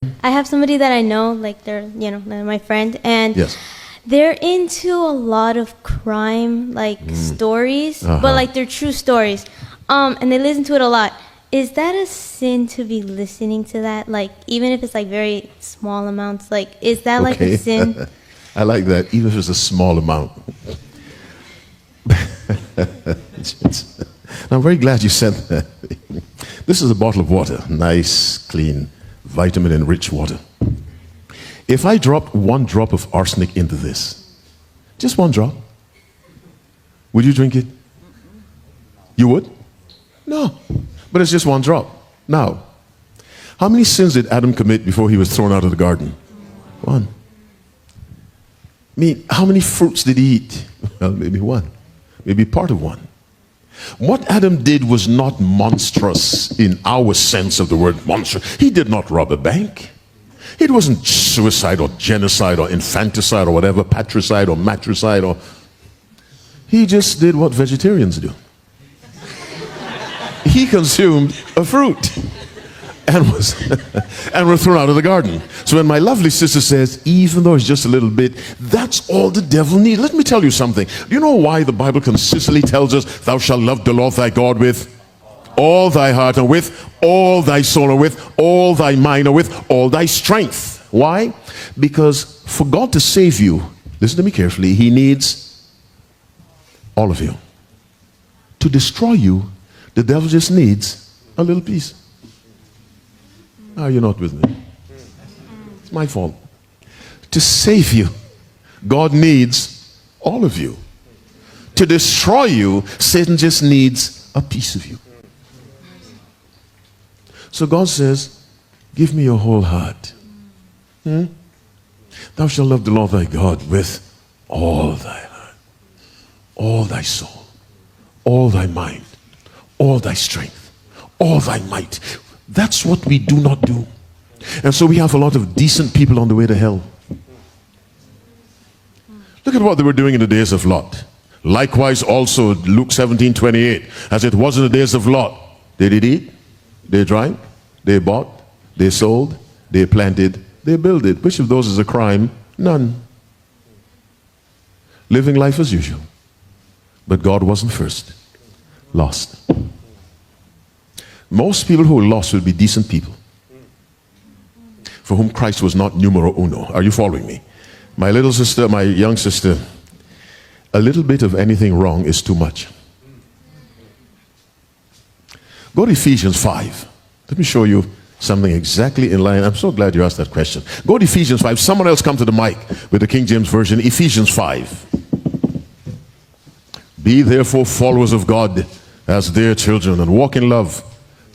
I have somebody that I know, like they're my friend, and Yes. they're into a lot of crime, like stories, but like they're true stories. And they listen to it a lot. Is that a sin to be listening to that? Like, even if it's like very small amounts, like, is that like a sin? I like that, even if it's a small amount. I'm very glad you said that. This is a bottle of water, nice, clean, vitamin-enriched water. If I dropped one drop of arsenic into this, just one drop, would you drink it? You would? No. But it's just one drop. Now, how many sins did Adam commit before he was thrown out of the garden? One. I mean, how many fruits did he eat? Well, maybe one. Maybe part of one. What Adam did was not monstrous in our sense of the word monstrous. He did not rob a bank. It wasn't suicide or genocide or infanticide or whatever, patricide or matricide, or he just did what vegetarians do. He consumed a fruit and was thrown out of the garden. So when my lovely sister says, even though it's just a little bit, that's all the devil needs. Let me tell you something. Do you know why the Bible consistently tells us, thou shalt love the Lord thy God with all thy heart, and with all thy soul, and with all thy mind, and with all thy strength? Why? Because for God to save you, listen to me carefully, he needs all of you. To destroy you, the devil just needs a little piece. Are you not with me? It's my fault. To save you, God needs all of you. To destroy you, Satan just needs a piece of you. So God says, give me your whole heart. Thou shalt love the Lord thy God with all thy heart, all thy soul, all thy mind, all thy strength, all thy might. That's what we do not do. And so we have a lot of decent people on the way to hell. Look at what they were doing in the days of Lot. Likewise also, Luke 17:28, as it was in the days of Lot, they did eat, they drank, they bought, they sold, they planted, they builded. Which of those is a crime? None. Living life as usual. But God wasn't first. Lost. Most people who are lost will be decent people, for whom Christ was not numero uno. Are you following me? My little sister, my young sister, a little bit of anything wrong is too much. Go to Ephesians 5. Let me show you something exactly in line. I'm so glad you asked that question. Go to Ephesians 5. Someone else come to the mic with the King James Version. Ephesians 5. Be therefore followers of God as dear children, and walk in love,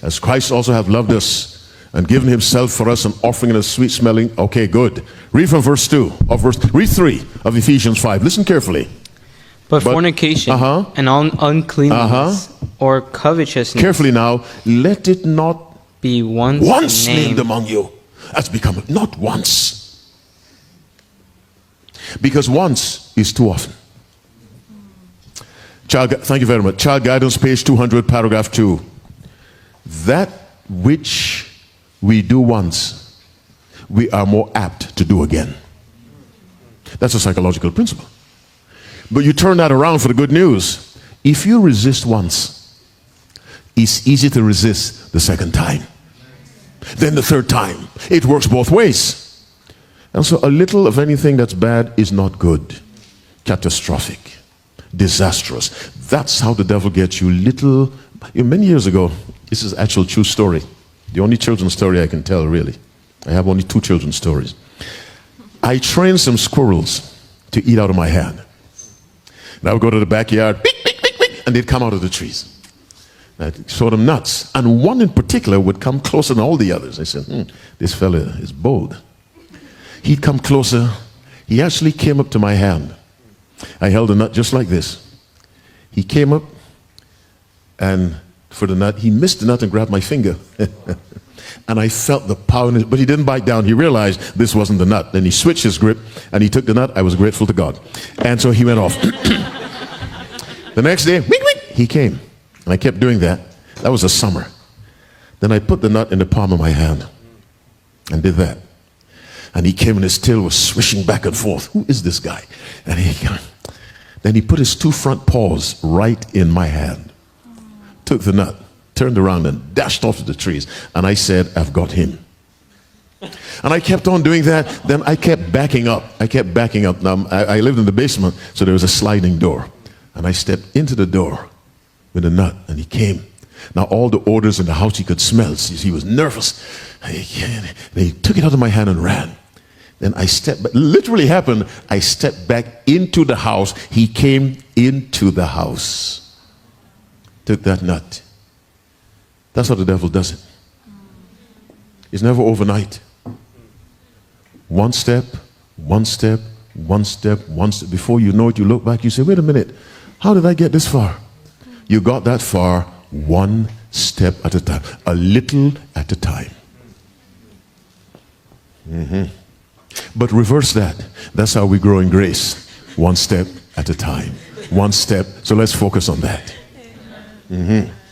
as Christ also hath loved us and given himself for us, an offering and a sweet smelling. Okay, good. Read from verse 2 of read 3 of Ephesians 5. Listen carefully. But fornication and uncleanness or covetousness. Carefully now. Let it not be once named among you. That's become not once. Because once is too often. Thank you very much. Child Guidance, page 200, paragraph 2. That which we do once, we are more apt to do again. That's a psychological principle. But you turn that around for the good news. If you resist once, it's easy to resist the second time. Then the third time. It works both ways. And so a little of anything that's bad is not good. Catastrophic. Disastrous. That's how the devil gets you. Little. Many years ago, this is actual true story. The only children's story I can tell, really. I have only 2 children's stories. I trained some squirrels to eat out of my hand. And I would go to the backyard, beep, beep, beep, beep, and they'd come out of the trees. I'd show them nuts. And one in particular would come closer than all the others. I said, this fella is bold. He'd come closer. He actually came up to my hand. I held a nut just like this. He came up, and for the nut, he missed the nut and grabbed my finger. And I felt the power in it, but he didn't bite down. He realized this wasn't the nut. Then he switched his grip, and he took the nut. I was grateful to God. And so he went off. The next day, wink, wink, he came. And I kept doing that. That was a summer. Then I put the nut in the palm of my hand. and did that. And he came and his tail was swishing back and forth. Who is this guy? And then he put his 2 front paws right in my hand, took the nut, turned around and dashed off to the trees. And I said, I've got him. And I kept on doing that. Then I kept backing up. Now, I lived in the basement, so there was a sliding door. And I stepped into the door with a nut, and he came. Now, all the odors in the house he could smell. He was nervous. He took it out of my hand and ran. Then I stepped back. Literally happened. I stepped back into the house. He came into the house. Took that nut. That's how the devil does it. It's never overnight. One step, one step, one step, one step. Before you know it, you look back, you say, wait a minute, how did I get this far? You got that far one step at a time, a little at a time. But reverse that. That's how we grow in grace. One step at a time. One step. So let's focus on that.